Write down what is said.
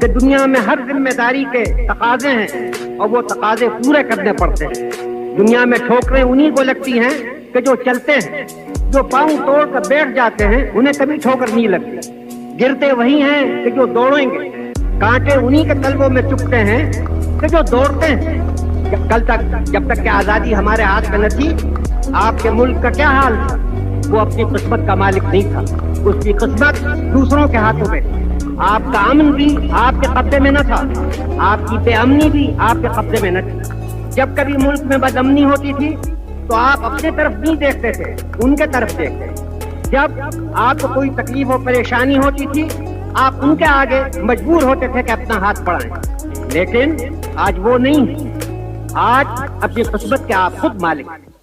کہ دنیا میں ہر ذمہ داری کے تقاضے ہیں اور وہ تقاضے پورے کرنے پڑتے ہیں. دنیا میں ٹھوکریں انہی کو لگتی ہیں کہ جو چلتے ہیں. جو پاؤں توڑ کر بیٹھ جاتے ہیں انہیں کبھی ٹھوکر نہیں لگتی. گرتے وہی ہیں کہ جو دوڑیں گے. کانٹے انہی کے قلبوں میں چبھتے ہیں کہ جو دوڑتے ہیں. کل تک جب تک کہ آزادی ہمارے ہاتھ میں نہ تھی آپ کے ملک کا کیا حال تھا؟ وہ اپنی قسمت کا مالک نہیں تھا. اس کی قسمت دوسروں کے ہاتھوں میں تھی. آپ کا امن بھی آپ کے قبضے میں نہ تھا, آپ کی بے امنی بھی آپ کے قبضے میں نہ تھی. جب کبھی ملک میں بد امنی ہوتی تھی تو آپ اپنے طرف نہیں دیکھتے تھے, ان کے طرف دیکھتے. جب آپ کو کوئی تکلیف و پریشانی ہوتی تھی آپ ان کے آگے مجبور ہوتے تھے کہ اپنا ہاتھ بڑھائیں. لیکن آج وہ نہیں ہے. آج اپنی قسمت کے آپ خود مالک ہیں.